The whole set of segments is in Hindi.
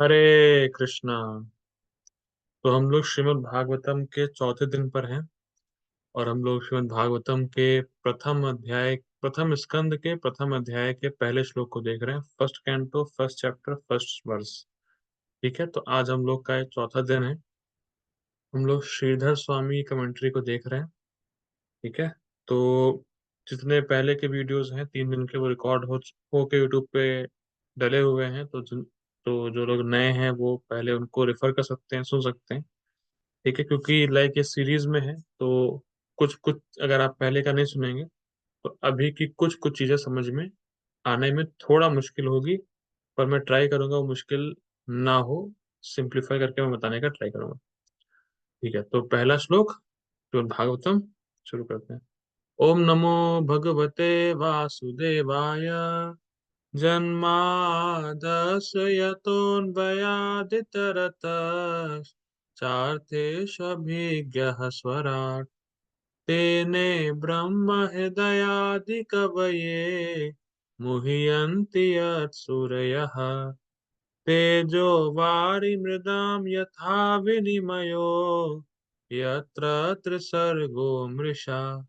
हरे कृष्णा। तो हम लोग श्रीमद् भागवतम के चौथे दिन पर हैं। और हम लोग श्रीमद् भागवतम के प्रथम स्कंद के प्रथम अध्याय के पहले श्लोक को देख रहे हैं। First canto, first chapter, first verse. ठीक है, तो आज हम लोग का ये चौथा दिन है। हम लोग श्रीधर स्वामी कमेंट्री को देख रहे हैं। ठीक है, तो जितने पहले के वीडियोस हैं 3 दिन के, वो रिकॉर्ड हो के यूट्यूब पे डले हुए हैं। तो जो लोग नए हैं वो पहले उनको रेफर कर सकते हैं, सुन सकते हैं। ठीक है, क्योंकि लाइक ये सीरीज में है तो कुछ कुछ अगर आप पहले का नहीं सुनेंगे तो अभी की कुछ कुछ चीजें समझ में आने में थोड़ा मुश्किल होगी। पर मैं ट्राई करूंगा वो मुश्किल ना हो, सिंप्लीफाई करके मैं बताने का ट्राई करूंगा। ठीक है, तो पहला श्लोक जो भागवतम, शुरू करते हैं। ओम नमो भगवते वासुदेवाय। जन्मादस्य यतोऽन्वयादितरतश्चार्थेष्वभिज्ञः स्वराट् तेने ब्रह्म हृदयादिकवये मुह्यन्ति यत्सूरयः। तेजो वारिमृदां यथा विनिमयो यत्र त्रिसर्गो मृषा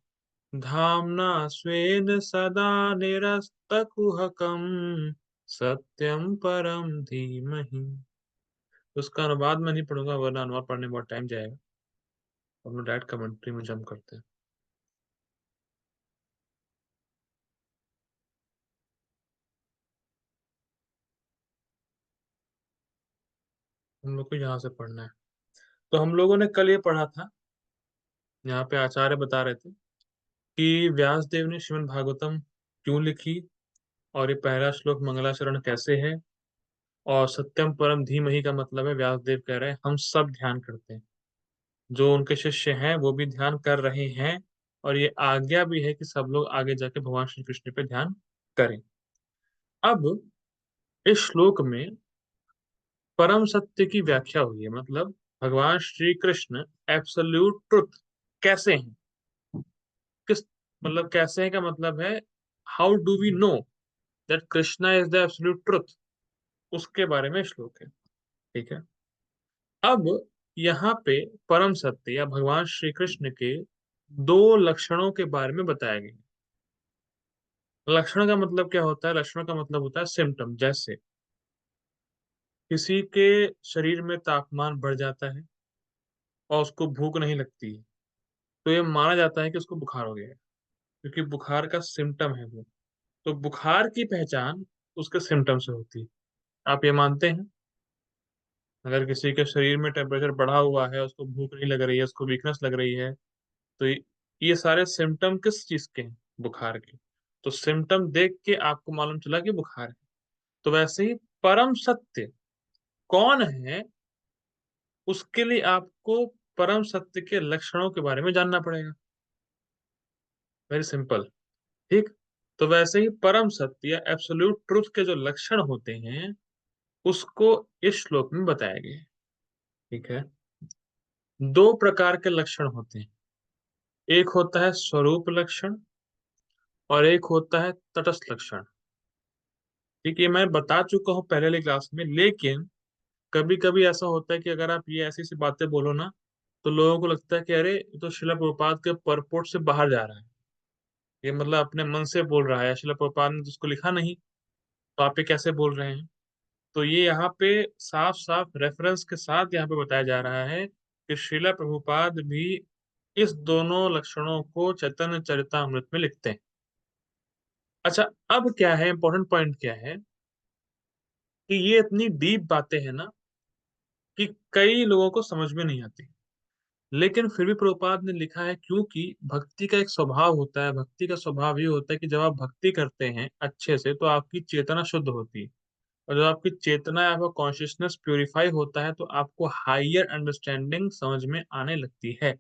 धाम्ना स्वेन सदा निरस्तकुहकम् सत्यम परम धीमहि। उसका अनुवाद मैं नहीं पढ़ूंगा वरना अनुवाद पढ़ने में बहुत टाइम जाएगा। हम लोग डायरेक्ट कमेंट्री में जंप करते हैं। हम लोग को यहाँ से पढ़ना है। तो हम लोगों ने कल ये पढ़ा था, यहाँ पे आचार्य बता रहे थे कि व्यास देव ने श्रीमद् भागवतम क्यों लिखी, और ये पहला श्लोक मंगलाचरण कैसे है। और सत्यम परम धीमहि का मतलब है व्यास देव कह रहे हैं हम सब ध्यान करते हैं, जो उनके शिष्य हैं वो भी ध्यान कर रहे हैं। और ये आज्ञा भी है कि सब लोग आगे जाके भगवान श्री कृष्ण पे ध्यान करें। अब इस श्लोक में परम सत्य की व्याख्या हुई है, मतलब भगवान श्री कृष्ण एब्सोल्यूट ट्रुथ कैसे हैं, किस मतलब कैसे हैं का मतलब है how do we know that Krishna is the absolute truth, उसके बारे में श्लोक है। ठीक है, अब यहाँ पे परम सत्य या भगवान श्री कृष्ण के दो लक्षणों के बारे में बताया गया। लक्षण का मतलब क्या होता है? लक्षण का मतलब होता है सिम्टम। जैसे किसी के शरीर में तापमान बढ़ जाता है और उसको भूख नहीं लगती है, तो ये माना जाता है कि उसको बुखार हो गया है, क्योंकि बुखार का सिम्टम है वो। तो बुखार की पहचान उसके सिम्टम से होती है। आप ये मानते हैं? अगर किसी के शरीर में टेम्परेचर बढ़ा हुआ है, उसको भूख नहीं लग रही है, उसको वीकनेस लग रही है, तो ये सारे सिम्टम किस चीज के हैं? बुखार के। तो सिम्टम देख के आपको मालूम चला कि बुखार है। तो वैसे ही परम सत्य कौन है, उसके लिए आपको परम सत्य के लक्षणों के बारे में जानना पड़ेगा। Very simple. ठीक, तो वैसे ही परम सत्य या एब्सोल्यूट ट्रुथ के जो लक्षण होते हैं उसको इस श्लोक में बताया गया है। ठीक है, दो प्रकार के लक्षण होते हैं। एक होता है स्वरूप लक्षण और एक होता है तटस्थ लक्षण। ठीक है, मैं बता चुका हूं पहले वाली क्लास में, लेकिन कभी कभी ऐसा होता है कि अगर आप ये ऐसी ऐसी बातें बोलो ना, तो लोगों को लगता है कि अरे ये तो शिला प्रभुपाद के परपोर्ट से बाहर जा रहा है, ये मतलब अपने मन से बोल रहा है, शिला प्रभुपाद ने तो उसको लिखा नहीं, तो आप ये कैसे बोल रहे हैं। तो ये यहाँ पे साफ साफ रेफरेंस के साथ यहाँ पे बताया जा रहा है कि श्रीला प्रभुपाद भी इस दोनों लक्षणों को चैतन्य चरितामृत में लिखते हैं। अच्छा, अब क्या है इंपॉर्टेंट पॉइंट क्या है कि ये इतनी डीप बातें हैं ना कि कई लोगों को समझ में नहीं आती, लेकिन फिर भी प्रभुपाद ने लिखा है, क्योंकि भक्ति का एक स्वभाव होता है। भक्ति का स्वभाव ये होता है कि जब आप भक्ति करते हैं अच्छे से तो आपकी चेतना शुद्ध होती है, और जब आपकी चेतना, आपका कॉन्शियसनेस प्यूरिफाई होता है तो आपको हाइयर अंडरस्टैंडिंग समझ में आने लगती है।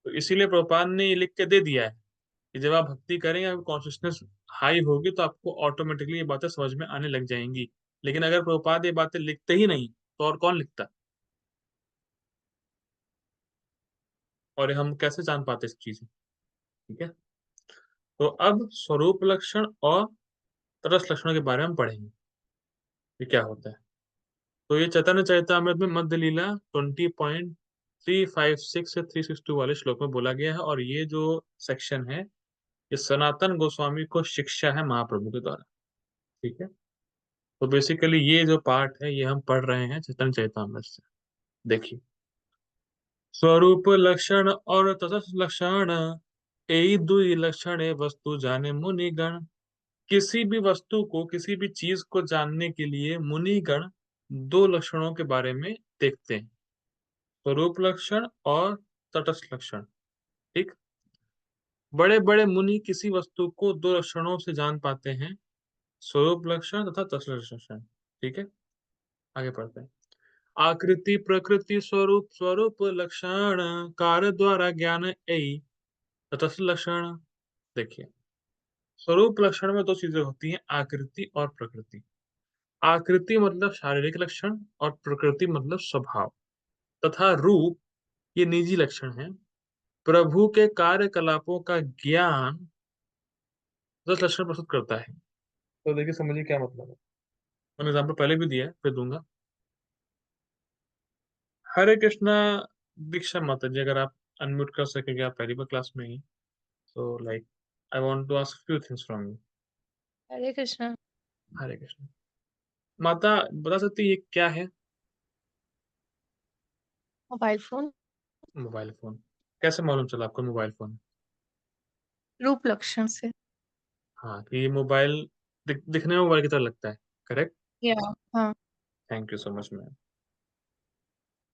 तो इसीलिए प्रभुपाद ने ये लिख के दे दिया है कि जब आप भक्ति करेंगे, आपकी कॉन्शियसनेस हाई होगी तो आपको ऑटोमेटिकली ये बातें समझ में आने लग जाएंगी। लेकिन अगर प्रभुपाद ये बातें लिखते ही नहीं तो और कौन लिखता? और ये हम कैसे जान पाते इस चीज? ठीक है, तो अब स्वरूप लक्षण और तरस लक्षणों के बारे में पढ़ेंगे, ये क्या होता है। तो ये चैतन्य चरितमृत में मध्य लीला 20.356 से 362 वाले श्लोक में बोला गया है, और ये जो सेक्शन है ये सनातन गोस्वामी को शिक्षा है महाप्रभु के द्वारा। ठीक है। तो बेसिकली ये जो पार्ट है ये हम पढ़ रहे हैं चैतन्य चरितमृत से। देखिए, स्वरूप लक्षण और तटस्थ लक्षण, यही दुई लक्षण है वस्तु जाने मुनिगण। किसी भी वस्तु को, किसी भी चीज को जानने के लिए मुनिगण दो लक्षणों के बारे में देखते हैं, स्वरूप लक्षण और तटस्थ लक्षण। ठीक। बड़े बड़े मुनि किसी वस्तु को दो लक्षणों से जान पाते हैं, स्वरूप लक्षण तथा तटस्थ लक्षण। ठीक है, आगे पढ़ते हैं। आकृति प्रकृति स्वरूप स्वरूप लक्षण, कार्य द्वारा ज्ञान यही तटस्थ लक्षण। देखिए, स्वरूप लक्षण में दो चीजें होती हैं, आकृति और प्रकृति। आकृति मतलब शारीरिक लक्षण और प्रकृति मतलब स्वभाव तथा रूप, ये निजी लक्षण है। प्रभु के कार्यकलापों का ज्ञान 10 लक्षण प्रस्तुत करता है। तो देखिए, समझिए क्या मतलब है। मैंने एग्जाम्पल पहले भी दिया है, फिर दूंगा। हरे कृष्णा दीक्षा माता जी, अगर आप अनम्यूट कर सकेंगे, आप पहली बार क्लास में ही। So like, I want to ask few things from you. Hare Krishna. Hare Krishna माता, बता सकती है ये क्या है? Mobile phone. Mobile phone. कैसे मालूम चला आपको मोबाइल फोन? रूप लक्षण से। हाँ, कि ये मोबाइल दिखने में मोबाइल की तरह लगता है। करेक्ट। या। हाँ। Thank you so much ma'am,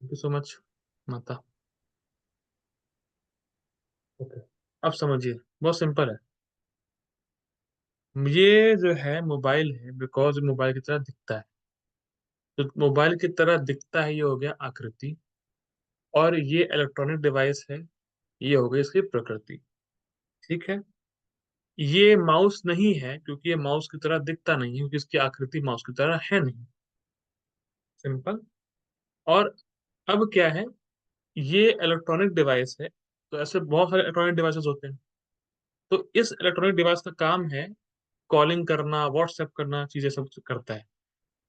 thank you so much माता। ओके, अब समझिए, बहुत सिंपल है। ये जो है मोबाइल है बिकॉज मोबाइल की तरह दिखता है। तो मोबाइल की तरह दिखता है, ये हो गया आकृति। और ये इलेक्ट्रॉनिक डिवाइस है, ये हो गई इसकी प्रकृति। ठीक है। ये माउस नहीं है क्योंकि ये माउस की तरह दिखता नहीं है, क्योंकि इसकी आकृति माउस की तरह है नहीं। सिंपल। और अब क्या है, ये इलेक्ट्रॉनिक डिवाइस है, तो ऐसे बहुत सारे इलेक्ट्रॉनिक डिवाइसेस होते हैं। तो इस इलेक्ट्रॉनिक डिवाइस का काम है कॉलिंग करना, व्हाट्सएप करना, चीजें सब करता है।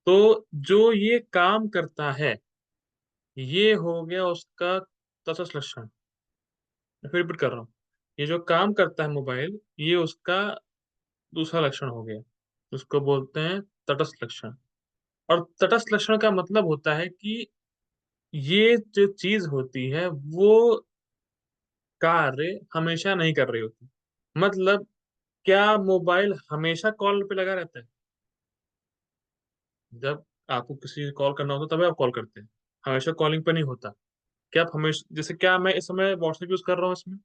तो जो ये काम करता है, ये हो गया उसका तटस्थ लक्षण। मैं फिर रिपीट कर रहा हूँ, ये जो काम करता है मोबाइल, ये उसका दूसरा लक्षण हो गया, उसको बोलते हैं तटस्थ लक्षण। और तटस्थ लक्षण का मतलब होता है कि ये जो चीज होती है वो कार्य हमेशा नहीं कर रही होती। मतलब, क्या मोबाइल हमेशा कॉल पे लगा रहता है? जब आपको किसी से कॉल करना होता है तभी आप कॉल करते हैं, हमेशा कॉलिंग पे नहीं होता। क्या आप हमेशा, जैसे क्या मैं इस समय व्हाट्सएप यूज कर रहा हूँ इसमें?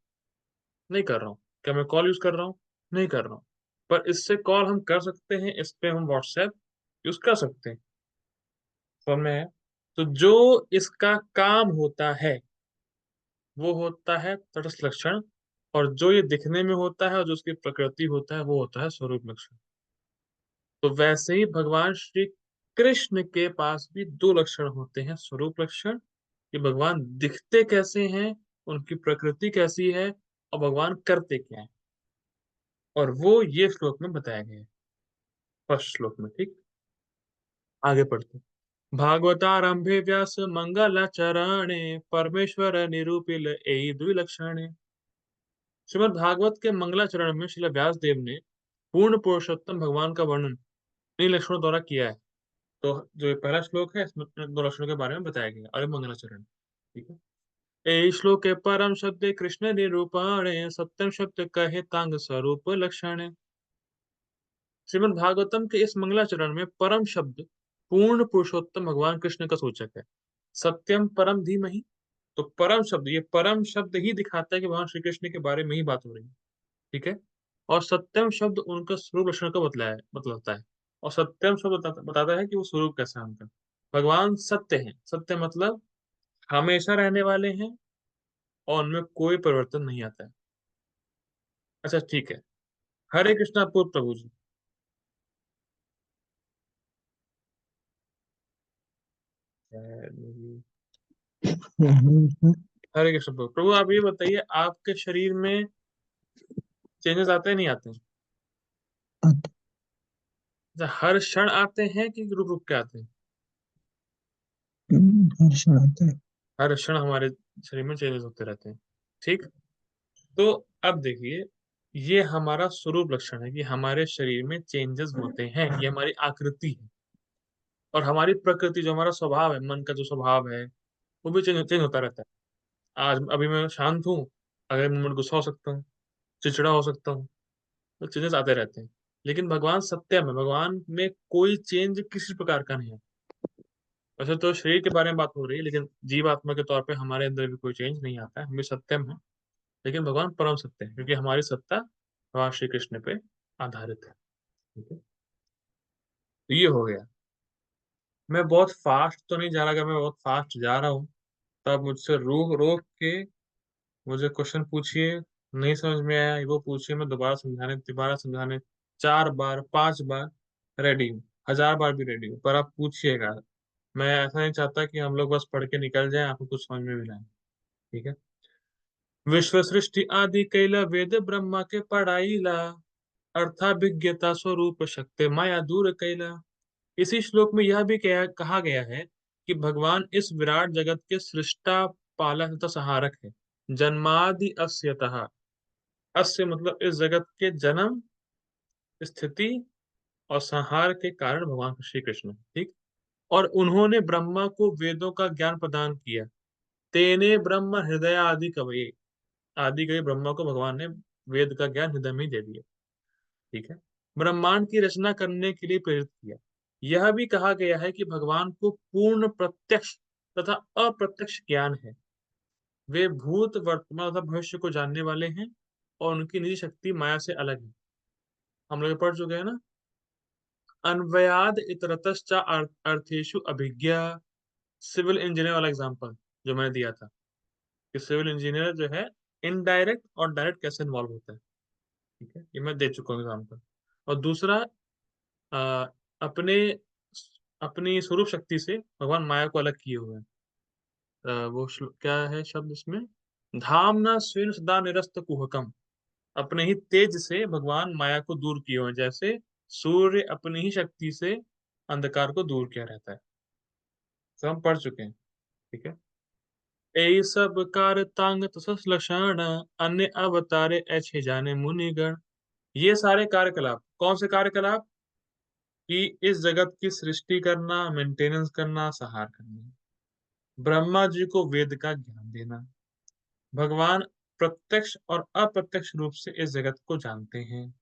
नहीं कर रहा हूँ। क्या मैं कॉल यूज कर रहा हूँ? नहीं कर रहा हूँ। पर इससे कॉल हम कर सकते हैं, इस पे हम व्हाट्सएप यूज कर सकते हैं। समझ में है? तो जो इसका काम होता है वो होता है तटस्थ लक्षण, और जो ये दिखने में होता है और जो उसकी प्रकृति होता है वो होता है स्वरूप लक्षण। तो वैसे ही भगवान श्री कृष्ण के पास भी दो लक्षण होते हैं, स्वरूप लक्षण, कि भगवान दिखते कैसे हैं, उनकी प्रकृति कैसी है, और भगवान करते क्या है। और वो ये श्लोक में बताया गया है, फर्स्ट श्लोक में। ठीक। आगे पढ़ते हैं। भागवतारंभे व्यास मंगलाचरणे, परमेश्वर निरूपिल एहि द्विलक्षणे। श्रीमद् भागवत के मंगलाचरण में श्रील व्यास देव ने पूर्ण पुरुषोत्तम भगवान का वर्णन इन लक्षणों द्वारा किया है। तो जो ये पहला श्लोक है, इसमें इन दो लक्षणों के बारे में बताया गया है, और ये मंगलाचरण। ठीक है। ए श्लोके परम शब्द कृष्ण निरूपणे, सत्यम शब्द कहे तांग स्वरूप लक्षण। श्रीमद् भागवतम के इस मंगलाचरण में परम शब्द पूर्ण पुरुषोत्तम भगवान कृष्ण का सूचक है। सत्यम परम धीमहि। तो परम शब्द, ये परम शब्द ही दिखाता है कि भगवान श्री कृष्ण के बारे में ही बात हो रही है। ठीक है। और सत्यम शब्द उनका स्वरूप लक्षण का बतलाता है। और सत्यम शब्द बताता है कि वो स्वरूप कैसा है उनका। भगवान सत्य है, सत्य मतलब हमेशा रहने वाले हैं, और उनमें कोई परिवर्तन नहीं आता है। अच्छा, ठीक है। हरे कृष्णा पूर्ण प्रभु जी। हरे कृष्ण प्रभु। प्रभु आप ये बताइए, आपके शरीर में चेंजेस आते हैं नहीं आते हैं? अच्छा, हर क्षण आते हैं कि रुक रुक के आते हैं? हर क्षण आता है। हर क्षण हमारे शरीर में चेंजेस होते रहते हैं। ठीक? तो अब देखिए, ये हमारा स्वरूप लक्षण है कि हमारे शरीर में चेंजेस होते हैं, ये हमारी आकृति है। और हमारी प्रकृति जो हमारा स्वभाव है, मन का जो स्वभाव है, वो भी चेंज होता रहता है। आज अभी मैं शांत हूँ, अगले मोमेंट गुस्सा हो सकता हूँ, चिड़चिड़ा हो सकता हूँ, तो चेंजेस आते रहते हैं। लेकिन भगवान सत्यम है, भगवान में कोई चेंज किसी प्रकार का नहीं है। वैसे तो शरीर के बारे में बात हो रही है, लेकिन जीवात्मा के तौर पे हमारे अंदर भी कोई चेंज नहीं आता है, हम भी सत्यम है। लेकिन भगवान परम सत्य है, क्योंकि हमारी सत्ता भगवान श्री कृष्ण पे आधारित है। ठीक है? तो ये हो गया। मैं बहुत फास्ट तो नहीं जा रहा, अगर मैं बहुत फास्ट जा रहा हूँ, तो आप मुझसे रोक रोक के मुझे क्वेश्चन पूछिए, नहीं समझ में आया वो पूछिए, मैं दोबारा समझाने 4 बार, 5 बार रेडी हूँ, 1000 बार भी रेडी हूँ, पर आप पूछिएगा। मैं ऐसा नहीं चाहता कि हम लोग बस पढ़ के निकल जाएँ, आपको कुछ समझ में भी ना आए। ठीक है? विश्व सृष्टि आदि कैला वेद ब्रह्मा के पढ़ाईला, अर्थाभिज्ञता स्वरूप शक्ति माया दूर कैला। इसी श्लोक में यह भी कहा गया है कि भगवान इस विराट जगत के सृष्टा, पालक तथा संहारक है। जन्मादि अस्यतः, अस्य मतलब इस जगत के जन्म, स्थिति और संहार के कारण भगवान श्री कृष्ण है। ठीक? और उन्होंने ब्रह्मा को वेदों का ज्ञान प्रदान किया। तेने ब्रह्म हृदय आदि कवये, आदि कवि ब्रह्मा को भगवान ने वेद का ज्ञान हृदय में ही दे दिया। ठीक है? ब्रह्मांड की रचना करने के लिए प्रेरित किया। यह भी कहा गया है कि भगवान को पूर्ण प्रत्यक्ष तथा अप्रत्यक्ष ज्ञान है। वे भूत, वर्तमान तथा भविष्य को जानने वाले हैं, और उनकी निजी शक्ति माया से अलग है। हम लोग ये पढ़ चुके हैं ना? अन्वयाद इतरतश्च अर्थेषु अभिज्ञा। सिविल इंजीनियर वाला एग्जांपल जो मैंने दिया था, कि सिविल इंजीनियर जो है इनडायरेक्ट और डायरेक्ट कैसे इन्वॉल्व होता है। ठीक है? ये मैं दे चुका हूँ एग्जांपल। और दूसरा, अ, अपने अपनी स्वरूप शक्ति से भगवान माया को अलग किए हुए हैं। क्या है शब्द इसमें? धामना स्वेन सदा निरस्त कुहकम। अपने ही तेज से भगवान माया को दूर किए हुए हैं, जैसे सूर्य अपनी ही शक्ति से अंधकार को दूर किया रहता है। तो हम पढ़ चुके हैं। ठीक है? ए सब कारतांग तसस लक्षण, अन्य अवतारे ऐसे जाने मुनिगण। ये सारे कार्यकलाप कौन से कार्यकलाप? कि इस जगत की सृष्टि करना, मेंटेनेंस करना, संहार करना, ब्रह्मा जी को वेद का ज्ञान देना। भगवान प्रत्यक्ष और अप्रत्यक्ष रूप से इस जगत को जानते हैं,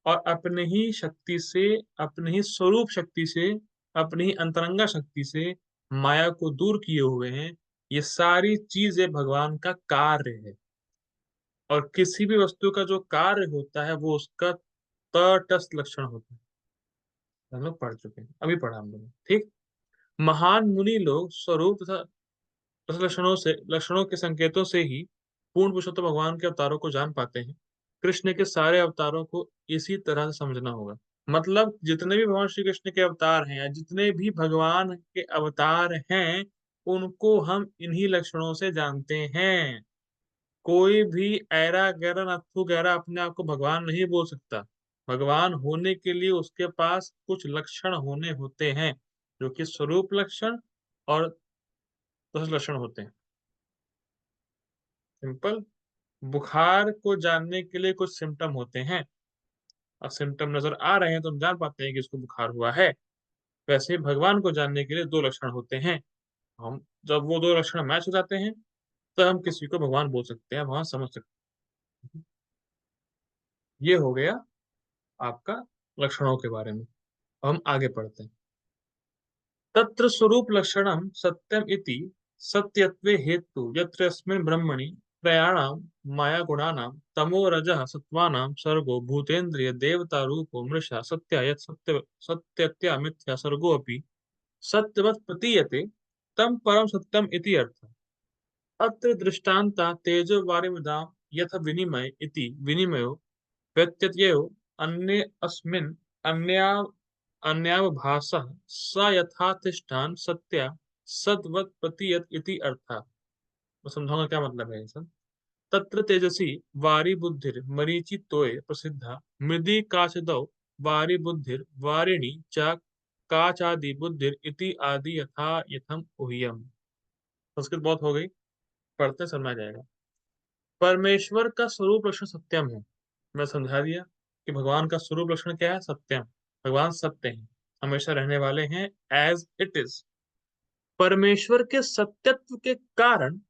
और अपने ही शक्ति से, अपने ही स्वरूप शक्ति से, अपनी ही अंतरंगा शक्ति से माया को दूर किए हुए हैं। ये सारी चीजें भगवान का कार्य है। और किसी भी वस्तु का जो कार्य होता है वो उसका तटस्थ लक्षण होता है। हम लोग पढ़ चुके हैं, अभी पढ़ा हम लोग। ठीक? महान मुनि लोग स्वरूप तथा रस लक्षणों के संकेतों से ही पूर्ण पुरुषोत्तम भगवान के अवतारों को जान पाते हैं। कृष्ण के सारे अवतारों को इसी तरह से समझना होगा। मतलब जितने भी भगवान श्री कृष्ण के अवतार हैं, या जितने भी भगवान के अवतार हैं, उनको हम इन्हीं लक्षणों से जानते हैं। कोई भी ऐरा गैरा नत्थु गैरा अपने आप को भगवान नहीं बोल सकता। भगवान होने के लिए उसके पास कुछ लक्षण होने होते हैं, जो कि स्वरूप लक्षण और रस लक्षण होते हैं। सिंपल। बुखार को जानने के लिए कुछ सिम्टम होते हैं, और सिम्टम नजर आ रहे हैं तो हम जान पाते हैं कि इसको बुखार हुआ है। वैसे ही भगवान को जानने के लिए दो लक्षण होते हैं। हम जब वो दो लक्षण मैच हो जाते हैं, तो हम किसी को भगवान बोल सकते हैं, भगवान समझ सकते हैं। ये हो गया आपका लक्षणों के बारे में। हम आगे पढ़ते हैं। तत्र स्वरूप लक्षणम सत्यम इति सत्यत्वे हेतु यत्र यस्मिन् ब्रह्मणि त्रयाणां माया गुणानां तमो रजः सत्त्वानां सर्गो भूतेन्द्रिय देवता रूपो मृषा सत्या यत् सत्यत्या मिथ्या सर्गोऽपि सत्यवत् प्रतीयते, तं परम सत्यम इति अर्थः। अत्र दृष्टान्ता तेजो वारिमृदां यथ विनिमय इति विनिमयो व्यत्ययो अन्ये अस्मिन् अन्या अन्यावभासः स यथा तिष्ठान सत्या सद्वत् प्रतीयत इति अर्थः। मैं समझाऊंगा क्या मतलब है इसका। तत्र तेजसी वारी बुद्धिर मरीचि तोय प्रसिद्धा मृदि काचदौ वारी बुद्धिर वारिणी च काचादि बुद्धिर इति आदि यथा यथम उह्यम। संस्कृत बहुत हो गई, पढ़ते समझ आ जाएगा। परमेश्वर का स्वरूप लक्षण सत्यम है। मैं समझा दिया कि भगवान का स्वरूप लक्षण क्या है, सत्यम। भगवान सत्य हैं, हमेशा रहने वाले हैं, एज इट इज। परमेश्वर के सत्यत्व के कारण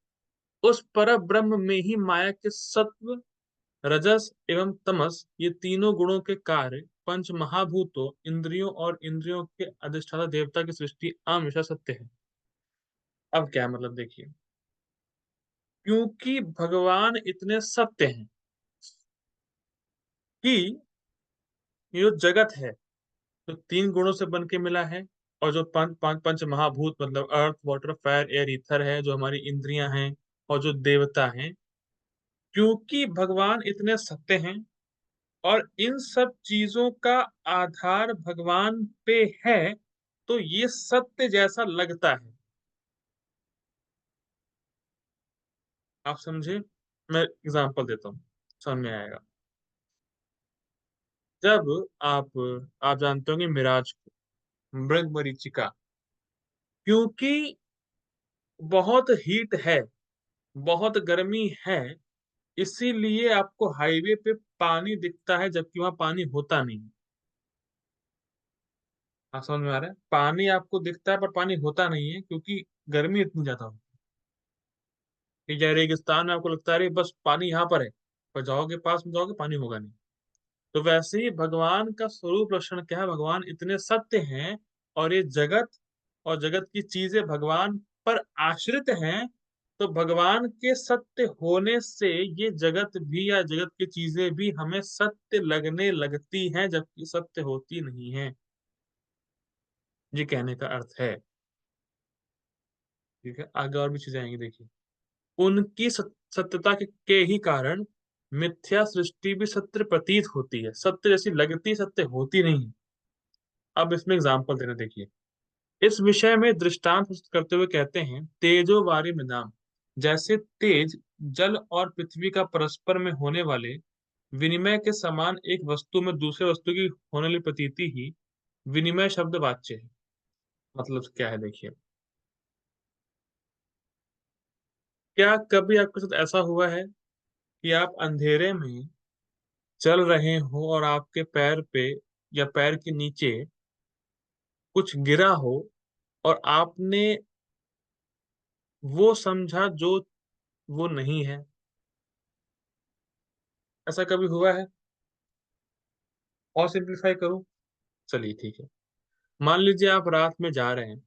उस पर ब्रह्म में ही माया के सत्व, रजस एवं तमस, ये तीनों गुणों के कार्य, पंच महाभूतों, इंद्रियों और इंद्रियों के अधिष्ठाता देवता की सृष्टि हमेशा सत्य है। अब क्या मतलब देखिए, क्योंकि भगवान इतने सत्य हैं कि ये जो जगत है तो तीन गुणों से बन के मिला है, और जो पंच महाभूत मतलब earth water fire air ether है, जो हमारी इंद्रियां हैं, और जो देवता हैं, क्योंकि भगवान इतने सत्य हैं और इन सब चीजों का आधार भगवान पे है, तो ये सत्य जैसा लगता है। आप समझे? मैं एग्जांपल देता हूँ, समझ में आएगा। जब आप जानते होंगे मिराज को, मृगमरीचिका, क्योंकि बहुत हीट है, बहुत गर्मी है, इसीलिए आपको हाईवे पे पानी दिखता है जबकि वहां पानी होता नहीं। आप समझ में आ रहा है? पानी आपको दिखता है पर पानी होता नहीं है, क्योंकि गर्मी इतनी ज्यादा हो कि या रेगिस्तान में आपको लगता है अरे बस पानी यहाँ पर है, पर जाओगे पास में जाओगे पानी होगा नहीं। तो वैसे ही भगवान का स्वरूप लक्षण क्या है, भगवान इतने सत्य हैं और ये जगत और जगत की चीजें भगवान पर आश्रित हैं, तो भगवान के सत्य होने से ये जगत भी या जगत की चीजें भी हमें सत्य लगने लगती हैं, जबकि सत्य होती नहीं है। ये कहने का अर्थ है। ठीक है, आगे और भी चीजें आएंगी देखिए। उनकी सत्यता के ही कारण मिथ्या सृष्टि भी सत्य प्रतीत होती है, सत्य जैसी लगती, सत्य होती नहीं। अब इसमें एग्जाम्पल देना देखिए। इस विषय में दृष्टांत प्रस्तुत करते हुए कहते हैं, तेजो वारी मृदाम, जैसे तेज जल और पृथ्वी का परस्पर में होने वाले विनिमय के समान एक वस्तु में दूसरे वस्तु की होने वाली प्रतीति ही विनिमय शब्द वाच्य है। मतलब क्या है देखिए, क्या कभी आपके साथ ऐसा हुआ है कि आप अंधेरे में चल रहे हो और आपके पैर पे या पैर के नीचे कुछ गिरा हो और आपने वो समझा जो वो नहीं है? ऐसा कभी हुआ है? और सिंप्लीफाई करूं, चलिए ठीक है। मान लीजिए आप रात में जा रहे हैं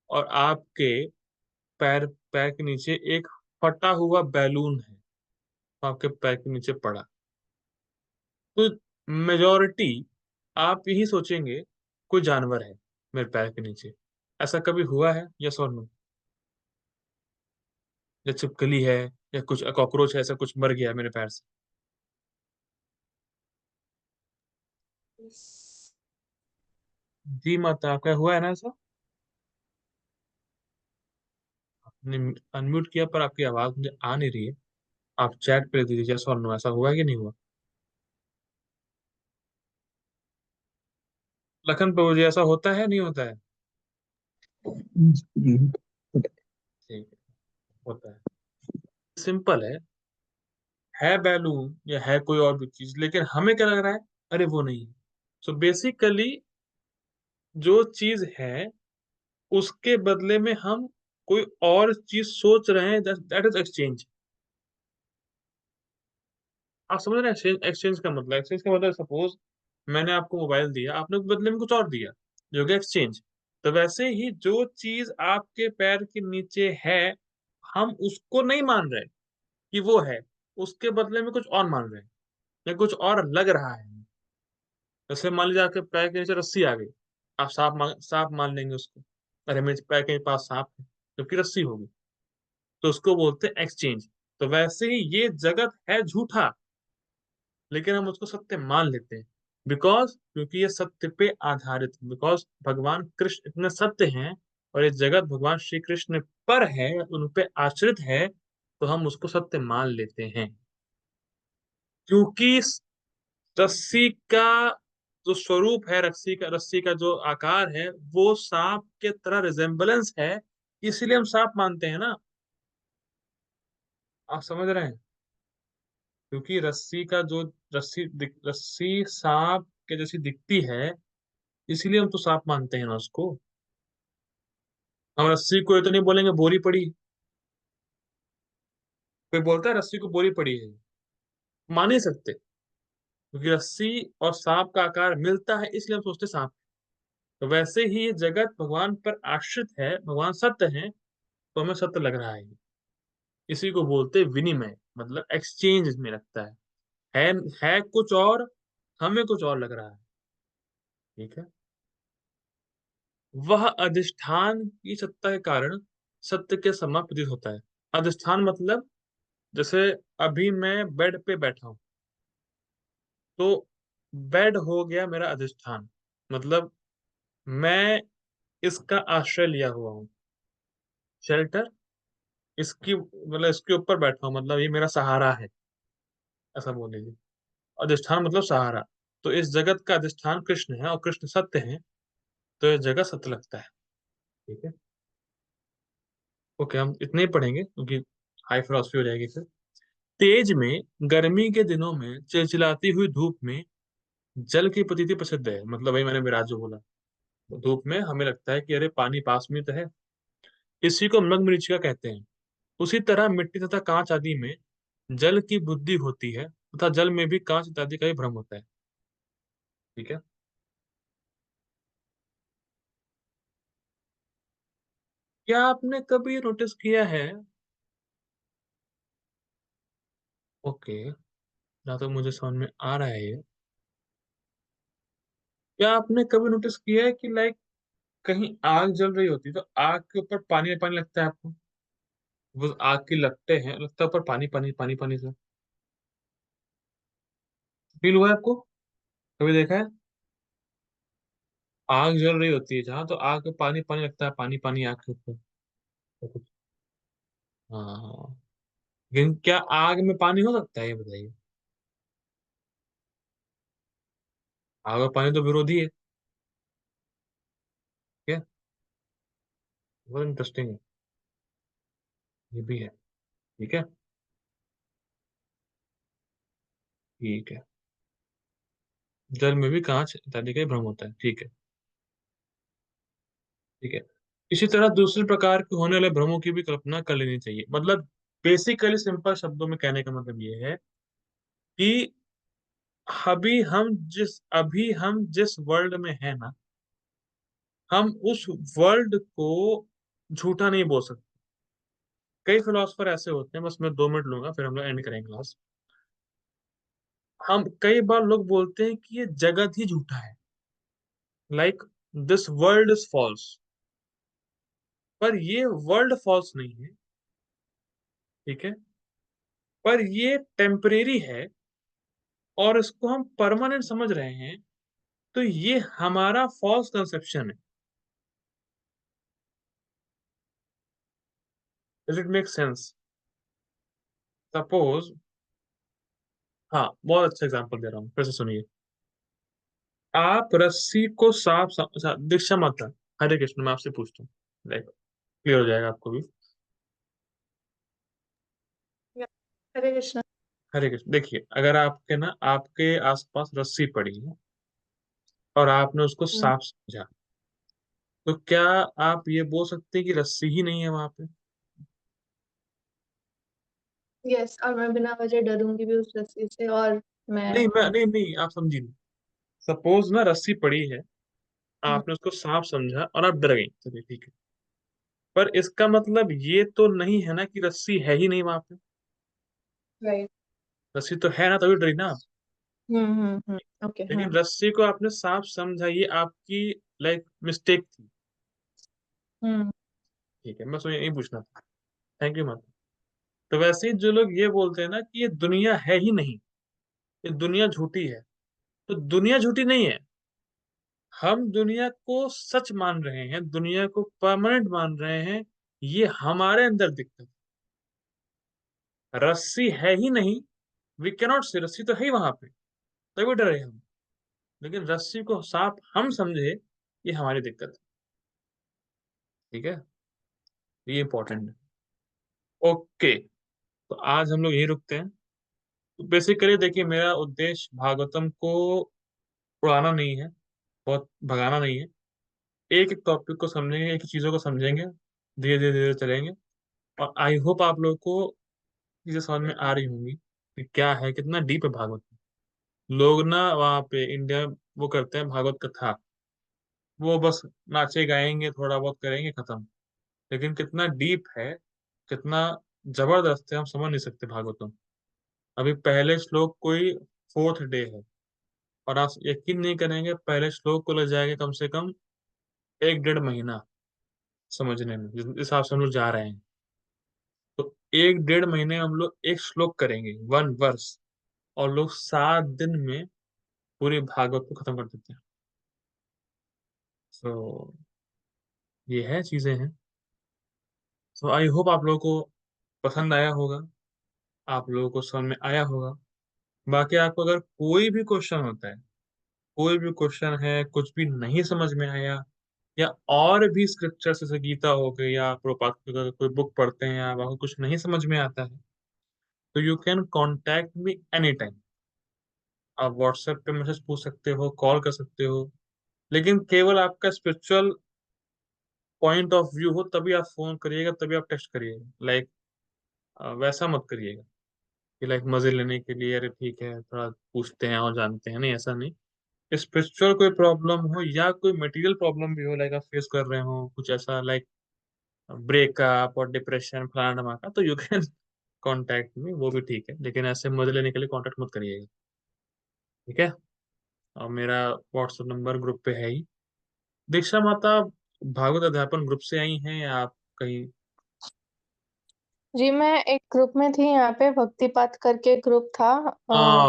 और आपके पैर पैर के नीचे एक फटा हुआ बैलून है, आपके पैर के नीचे पड़ा। तो मेजोरिटी आप यही सोचेंगे कोई जानवर है मेरे पैर के नीचे। ऐसा कभी हुआ है? यस और नो? या छिपकली है, या कुछ कॉकरोच है, ऐसा कुछ मर गया मेरे पैर से। जी माता, आपका हुआ है ना ऐसा? आपने अनम्यूट किया पर आपकी आवाज मुझे आ नहीं रही है। आप चैट पे लिख दीजिए यस और नो, ऐसा हुआ है कि नहीं हुआ? लखन प्रभु जी, ऐसा होता है नहीं होता है? ठीक है, होता है। सिंपल है बैलून या है कोई और भी चीज, लेकिन हमें क्या लग रहा है, अरे वो नहीं है। सो बेसिकली जो चीज है उसके बदले में हम कोई और चीज सोच रहे हैं, दैट इज एक्सचेंज। आप समझ रहे हैं एक्सचेंज? एक्सचेंज का मतलब सपोज मैंने आपको मोबाइल दिया, आपने बदले में कुछ और दिया, जो कि एक्सचेंज। तो वैसे ही जो चीज आपके पैर के नीचे है, हम उसको नहीं मान रहे कि वो है, उसके बदले में कुछ और मान रहे हैं या कुछ और लग रहा है। जैसे मान लीजिए आपके पैर के नीचे रस्सी आ गई, आप सांप मान लेंगे उसको, अरे मेरे पैर के पास सांप है, जबकि रस्सी होगी। तो उसको बोलते हैं एक्सचेंज। तो वैसे ही ये जगत है झूठा, लेकिन हम उसको सत्य मान लेते हैं, क्योंकि ये सत्य पे आधारित है, बिकॉज भगवान कृष्ण इतने सत्य हैं और ये जगत भगवान श्री कृष्ण पर है, उन पे आश्रित है, तो हम उसको सत्य मान लेते हैं। क्योंकि रस्सी का जो स्वरूप है रस्सी का जो आकार है वो सांप के तरह रिजेम्बलेंस है, इसलिए हम सांप मानते हैं ना। आप समझ रहे हैं? क्योंकि रस्सी सांप के जैसी दिखती है, इसीलिए हम तो सांप मानते हैं ना उसको। हम रस्सी को ये तो नहीं बोलेंगे बोरी पड़ी। कोई बोलता है रस्सी को बोरी पड़ी है, मान ही सकते, क्योंकि रस्सी और सांप का आकार मिलता है, इसलिए हम सोचते सांप। तो वैसे ही ये जगत भगवान पर आश्रित है, भगवान सत्य है, तो हमें सत्य लग रहा है। इसी को बोलते हैं विनिमय, मतलब एक्सचेंज इसमें लगता है है कुछ और, हमें कुछ और लग रहा है। ठीक है। वह अधिष्ठान की सत्ता के कारण सत्य के समान प्रतीत होता है। अधिष्ठान मतलब, जैसे अभी मैं बेड पे बैठा हूं, तो बेड हो गया मेरा अधिष्ठान। मतलब मैं इसका आश्रय लिया हुआ हूँ, शेल्टर, इसकी मतलब इसके ऊपर बैठा हूँ, मतलब ये मेरा सहारा है, ऐसा बोल लीजिए। अधिष्ठान मतलब सहारा। तो इस जगत का अधिष्ठान कृष्ण है और कृष्ण सत्य है, तो ये जगत सत्य लगता है। ठीक है। ओके, हम इतने ही पढ़ेंगे क्योंकि हाई फिलोसफी हो जाएगी फिर। तेज में, गर्मी के दिनों में चिलचिलाती हुई धूप में जल की प्रतीति प्रसिद्ध है। मतलब वही मैंने विराज जो बोला, धूप में हमें लगता है कि अरे पानी पास में तो है, इसी को मृगमरीचिका कहते हैं। उसी तरह मिट्टी तथा कांच आदि में जल की बुद्धि होती है, तथा जल में भी कांच इत्यादि का ही भ्रम होता है। ठीक है। क्या आपने कभी नोटिस किया है? ओके, जहाँ तक मुझे समझ में आ रहा है ये, क्या आपने कभी नोटिस किया है कि लाइक कहीं आग जल रही होती है तो आग के ऊपर पानी पानी लगता है आपको? वो आग की लपटें हैं, लगता है ऊपर पानी पानी पानी पानी से। फील हुआ है आपको? कभी देखा है? आग जल रही होती है जहाँ, तो आग पे पानी पानी लगता है, पानी पानी आग के ऊपर। तो कुछ, हाँ। लेकिन क्या आग में पानी हो सकता है, ये बताइए? आग और पानी तो विरोधी है। क्या? बहुत इंटरेस्टिंग है, ये भी है। ठीक है। ठीक है। जल में भी कांच इत्यादि का ही भ्रम होता है। ठीक है। ठीक है। इसी तरह दूसरे प्रकार के होने वाले भ्रमों की भी कल्पना कर लेनी चाहिए। मतलब बेसिकली सिंपल शब्दों में कहने का मतलब ये है कि अभी हम जिस वर्ल्ड में है ना, हम उस वर्ल्ड को झूठा नहीं बोल सकते। कई फिलोसफर ऐसे होते हैं, बस मैं 2 मिनट लूंगा फिर हम लोग एंड करेंगे क्लास। हम कई बार लोग बोलते हैं कि ये जगत ही झूठा है, like this world is false. पर ये वर्ल्ड फॉल्स नहीं है। ठीक है। पर ये टेम्परेरी है, और इसको हम परमानेंट समझ रहे हैं, तो ये हमारा फॉल्स कंसेप्शन है। Does it make sense? Suppose, हाँ, बहुत अच्छा एग्जांपल दे रहा हूँ, फिर से सुनिए। आप रस्सी को अच्छा, दीक्षा माता, हरे कृष्ण, मैं आपसे पूछता हूँ, लाइक क्लियर हो जाएगा आपको भी। हरे कृष्णा। हरे कृष्ण, देखिए, अगर आपके ना आपके आसपास रस्सी पड़ी है और आपने उसको साफ समझा, तो क्या आप ये बोल सकते हैं कि रस्सी ही नहीं है वहां पे? यस, और मैं बिना वजह डरूंगी भी उस रस्सी से, और मैं नहीं नहीं, आप समझी नहीं। सपोज ना रस्सी पड़ी है, हम्म, आपने उसको सांप समझा और आप डर गई, चलिए ठीक है। पर इसका मतलब ये तो नहीं है ना कि रस्सी है ही नहीं वहां पे। राइट। रस्सी तो है ना, तभी डरी ना आप। ओके। लेकिन रस्सी को आपने सांप समझा, ये आपकी लाइक मिस्टेक थी। हम्म ठीक है, मैं सोचा यही पूछना था। थैंक यू मत। तो वैसे ही जो लोग ये बोलते हैं ना कि ये दुनिया है ही नहीं, ये दुनिया झूठी है, तो दुनिया झूठी नहीं है। हम दुनिया को सच मान रहे हैं, दुनिया को परमानेंट मान रहे हैं, ये हमारे अंदर दिक्कत है। रस्सी है ही नहीं, वी कैनॉट से, रस्सी तो है ही वहां पे, तभी डरे हम। लेकिन रस्सी को सांप हम समझे, ये हमारी दिक्कत है। ठीक है, ये इंपॉर्टेंट है। ओके, तो आज हम लोग यही रुकते हैं। तो बेसिकली देखिए, मेरा उद्देश्य भागवतम को उड़ाना नहीं है, बहुत भगाना नहीं है। एक एक टॉपिक को समझेंगे, एक एक चीजों को समझेंगे, धीरे धीरे धीरे चलेंगे। और आई होप आप लोग को चीजें समझ में आ रही होंगी कि क्या है, कितना डीप है भागवत। लोग ना वहाँ पे इंडिया वो करते हैं भागवत कथा, वो बस नाचे गाएंगे, थोड़ा बहुत करेंगे, खत्म। लेकिन कितना डीप है, कितना जबरदस्त है, हम समझ नहीं सकते भागवतम। अभी पहले श्लोक कोई 4th डे है, और आप यकीन नहीं करेंगे, पहले श्लोक को लग जाएगा कम से कम 1 डेढ़ महीना समझने में, जिस हिसाब से हम लोग जा रहे हैं। तो 1 डेढ़ महीने में हम लोग एक श्लोक करेंगे, 1 वर्स, और लोग 7 दिन में पूरे भागवत को खत्म कर देते हैं। तो ये है, चीजें हैं। तो आई होप आप लोगों को पसंद आया होगा, आप लोगों को समझ में आया होगा। बाकी आपको अगर कोई भी क्वेश्चन होता है, कोई भी क्वेश्चन है, कुछ भी नहीं समझ में आया, या और भी स्क्रिप्चर जैसे गीता हो गई या प्रभुपाद की अगर कोई बुक पढ़ते हैं, या आपको कुछ नहीं समझ में आता है, तो you can contact me any time. आप व्हाट्सएप पे मैसेज पूछ सकते हो, कॉल कर सकते हो, लेकिन केवल आपका स्पिरिचुअल पॉइंट ऑफ व्यू हो तभी आप फोन करिएगा, तभी आप टेक्स्ट करिएगा। लाइक वैसा मत करिएगा कि लाइक मजे लेने के लिए, अरे ठीक है थोड़ा पूछते हैं और जानते हैं, नहीं, ऐसा नहीं। स्पिरिचुअल कोई प्रॉब्लम हो या कोई मटेरियल प्रॉब्लम भी हो, लाइक आप फेस कर रहे हो कुछ ऐसा, लाइक ब्रेकअप और डिप्रेशन फलाना धमाका, तो यू कैन कॉन्टैक्ट मी, वो भी ठीक है। लेकिन ऐसे मजे लेने के लिए कॉन्टैक्ट मत करिएगा, ठीक है। और मेरा व्हाट्सएप नंबर ग्रुप पे है ही। दीक्षा माता भागवत अध्यापन ग्रुप से आई हैं या आप कहीं? जी, मैं एक ग्रुप में थी, यहाँ पे भक्ति पाठ करके ग्रुप था।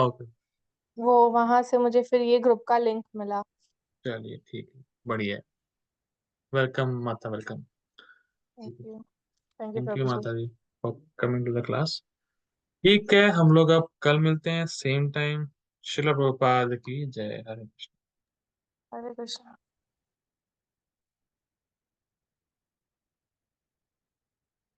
ओके, वो वहां से मुझे फिर ये ग्रुप का लिंक मिला। चलिए ठीक है, बढ़िया है। वेलकम माता, welcome. Thank you thank you प्रभु जी। माता जी for coming to the class. ठीक है, हम लोग अब कल मिलते हैं सेम टाइम। शिला प्रभुपाद की जय। हरे कृष्ण। हरे कृष्णा।